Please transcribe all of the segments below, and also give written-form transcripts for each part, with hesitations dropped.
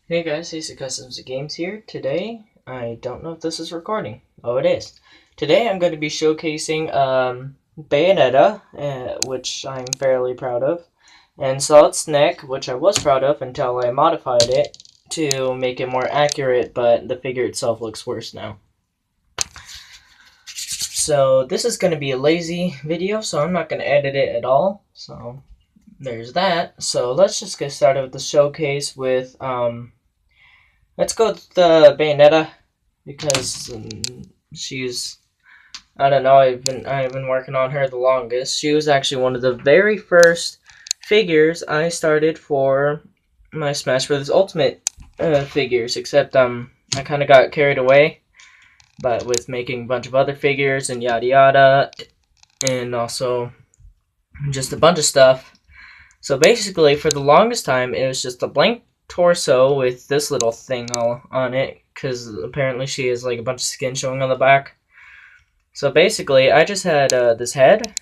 Hey guys, Ace of Customs Games here. Today, I don't know if this is recording. Oh, it is. Today I'm going to be showcasing Bayonneta, which I'm fairly proud of, and Solid Snake, which I was proud of until I modified it to make it more accurate, but the figure itself looks worse now. So this is going to be a lazy video, so I'm not going to edit it at all. So there's that. So let's just get started with the showcase with let's go with the Bayonneta because she's, I don't know, I've been working on her the longest. She was actually one of the very first figures I started for my Smash Bros. Ultimate figures, except I kind of got carried away, but with making a bunch of other figures and yada yada, and also just a bunch of stuff. So basically, for the longest time, it was just a blank torso with this little thing all on it, because apparently she has like a bunch of skin showing on the back. So basically, I just had this head,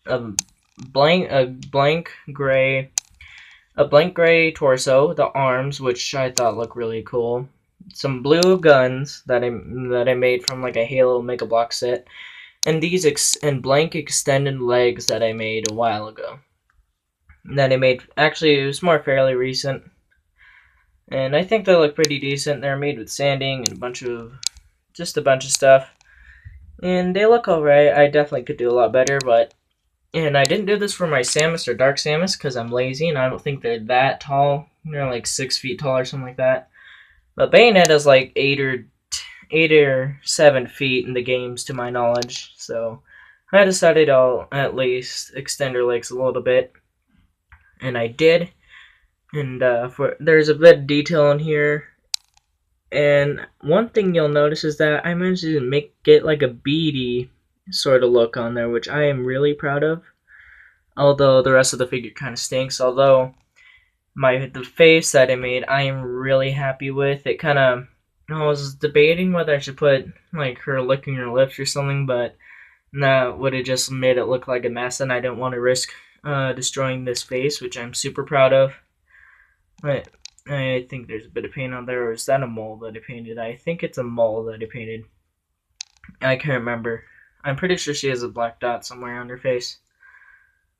a blank gray torso, the arms, which I thought looked really cool, some blue guns that I made from like a Halo Mega Block set, and and blank extended legs that I made a while ago. That I made, actually, it was more fairly recent, and I think they look pretty decent. They're made with sanding and a bunch of stuff, and they look alright. I definitely could do a lot better, and I didn't do this for my Samus or Dark Samus because I'm lazy and I don't think they're that tall. They're like 6 feet tall or something like that. But Bayonetta's like 8 or 7 feet in the games, to my knowledge. So I decided I'll at least extend her legs a little bit, and I did. And there's a bit of detail in here. And one thing you'll notice is that I managed to get like a beady sort of look on there, which I am really proud of. Although the rest of the figure kind of stinks. Although the face that I made, I am really happy with. It kind of, I was debating whether I should put like her licking her lips or something, but that would have just made it look like a mess, and I didn't want to risk destroying this face, which I'm super proud of. But I think there's a bit of paint on there, or is that a mole that I painted? I think it's a mole that I painted. I can't remember. I'm pretty sure she has a black dot somewhere on her face.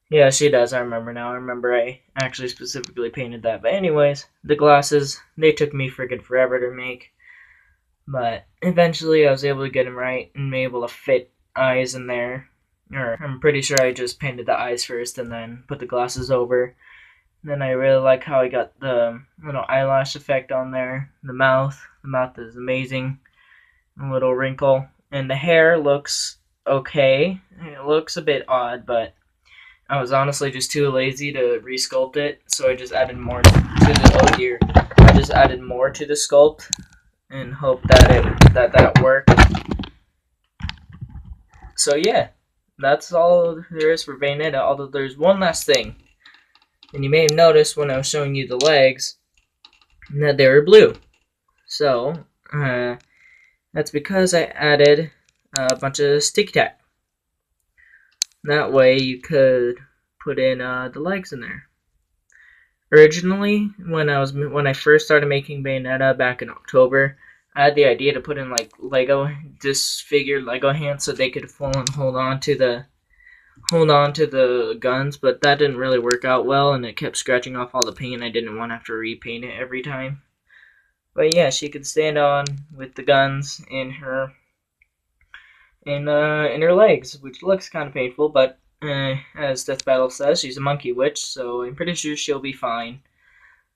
Yeah, she does. I remember now. I remember I actually specifically painted that. But anyways, the glasses, they took me freaking forever to make. But eventually I was able to get them right and able to fit eyes in there. Or I'm pretty sure I just painted the eyes first and then put the glasses over. Then I really like how I got the little eyelash effect on there. The mouth is amazing. A little wrinkle. And the hair looks okay. It looks a bit odd, but I was honestly just too lazy to resculpt it, so I just added more to the, oh dear. I just added more to the sculpt and hope that worked. So yeah, that's all there is for Bayonnetta, although there's one last thing. And you may have noticed when I was showing you the legs that they were blue. So, that's because I added a bunch of sticky tack. That way you could put in the legs in there. Originally, when I first started making Bayonnetta back in October, I had the idea to put in like disfigured Lego hands so they could hold on to the guns, but that didn't really work out well, and it kept scratching off all the paint. I didn't want to have to repaint it every time. But yeah, she could stand on with the guns in her legs, which looks kind of painful, but as Death Battle says, she's a monkey witch, so I'm pretty sure she'll be fine.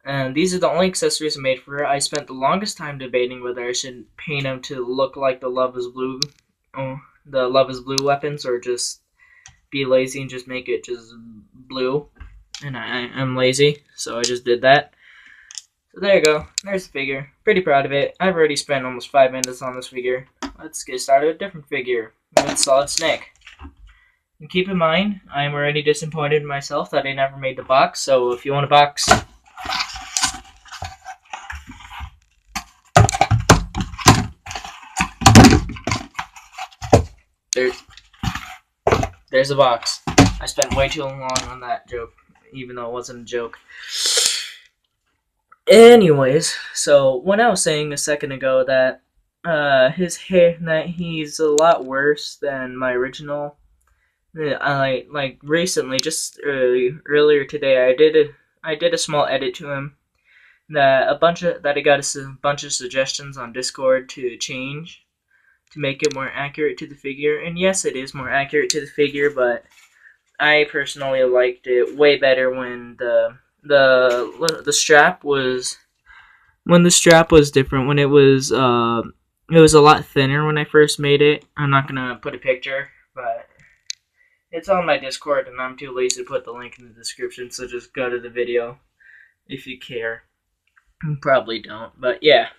And these are the only accessories I made for her. I spent the longest time debating whether I should paint them to look like the Love is Blue weapons, or just be lazy and just make it just blue. And I'm lazy, so I just did that. So there you go. There's the figure. Pretty proud of it. I've already spent almost 5 minutes on this figure. Let's get started with a different figure, with Solid Snake. And keep in mind, I am already disappointed in myself that I never made the box, so if you want a box, there's a box. I spent way too long on that joke, even though it wasn't a joke. Anyways, so when I was saying a second ago that his hair that he's a lot worse than my original. I like recently, just earlier today, I did a small edit to him that I got a bunch of suggestions on Discord to change to make it more accurate to the figure. And yes, it is more accurate to the figure, but I personally liked it way better when the strap was different. When it was a lot thinner when I first made it. I'm not gonna put a picture, but it's on my Discord, and I'm too lazy to put the link in the description. So just go to the video if you care. You probably don't, but yeah.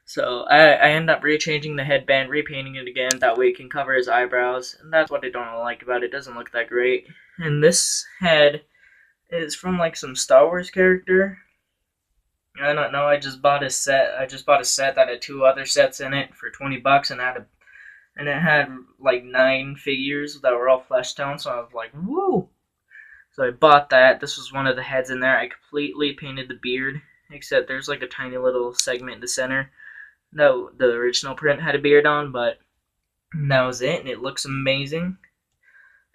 So I end up rechanging the headband, repainting it again. That way it can cover his eyebrows, and that's what I don't like about it. It doesn't look that great. And this head is from like some Star Wars character. I don't know. I just bought a set. I just bought a set that had two other sets in it for $20, and it had like 9 figures that were all flesh tone. So I was like, woo! So I bought that. This was one of the heads in there. I completely painted the beard, except there's like a tiny little segment in the center. No, the original print had a beard on, but that was it, and it looks amazing.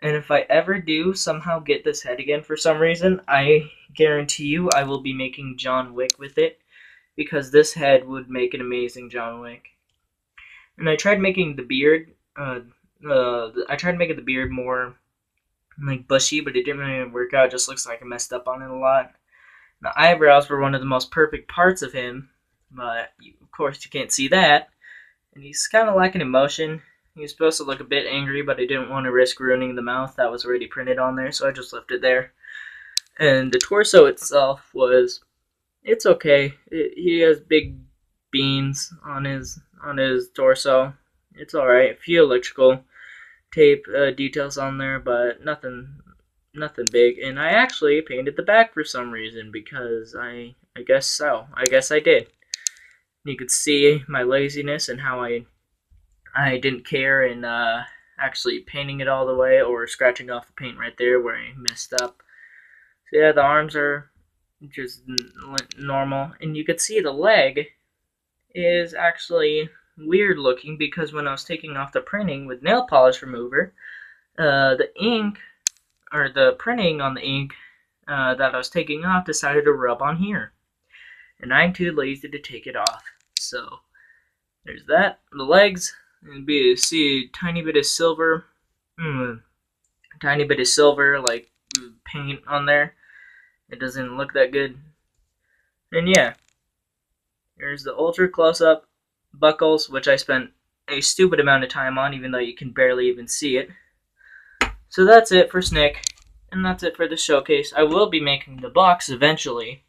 And if I ever do somehow get this head again for some reason, I guarantee you I will be making John Wick with it, because this head would make an amazing John Wick. And I tried making the beard, I tried making the beard more like bushy, but it didn't really work out. It just looks like I messed up on it a lot. The eyebrows were one of the most perfect parts of him, but of course you can't see that. And he's kind of lacking emotion. He's supposed to look a bit angry, but I didn't want to risk ruining the mouth that was already printed on there, so I just left it there. And the torso itself it's okay. He has big beans on his torso. It's alright. A few electrical tape details on there, but nothing big. And I actually painted the back for some reason, because I guess so. I guess I did. You could see my laziness and how I didn't care in actually painting it all the way or scratching off the paint right there where I messed up. So yeah, the arms are just normal, and you could see the leg is actually weird looking, because when I was taking off the printing with nail polish remover, the ink, or the printing on the ink that I was taking off, decided to rub on here, and I'm too lazy to take it off. So there's that. The legs, you see a tiny bit of silver, like paint on there. It doesn't look that good. And yeah, here's the ultra close-up buckles, which I spent a stupid amount of time on, even though you can barely even see it. So that's it for Snake, and that's it for the showcase. I will be making the box eventually,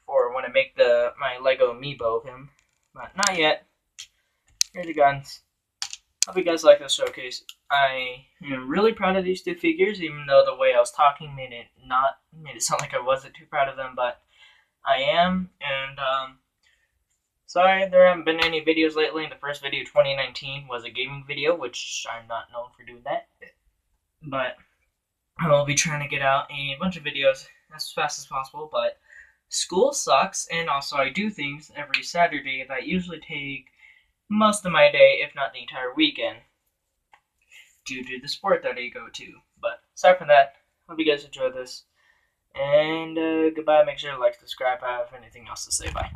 for when I make my Lego amiibo of him, but not yet. Here are the guns. Hope you guys like this showcase. I am really proud of these two figures, even though the way I was talking made it sound like I wasn't too proud of them, but I am. And sorry there haven't been any videos lately. The first video, 2019, was a gaming video, which I'm not known for doing that, but I will be trying to get out a bunch of videos as fast as possible. But school sucks, and also I do things every Saturday that usually take most of my day, if not the entire weekend, due to the sport that I go to. But aside from that, hope you guys enjoyed this, and goodbye. Make sure to like, subscribe if I have anything else to say. Bye.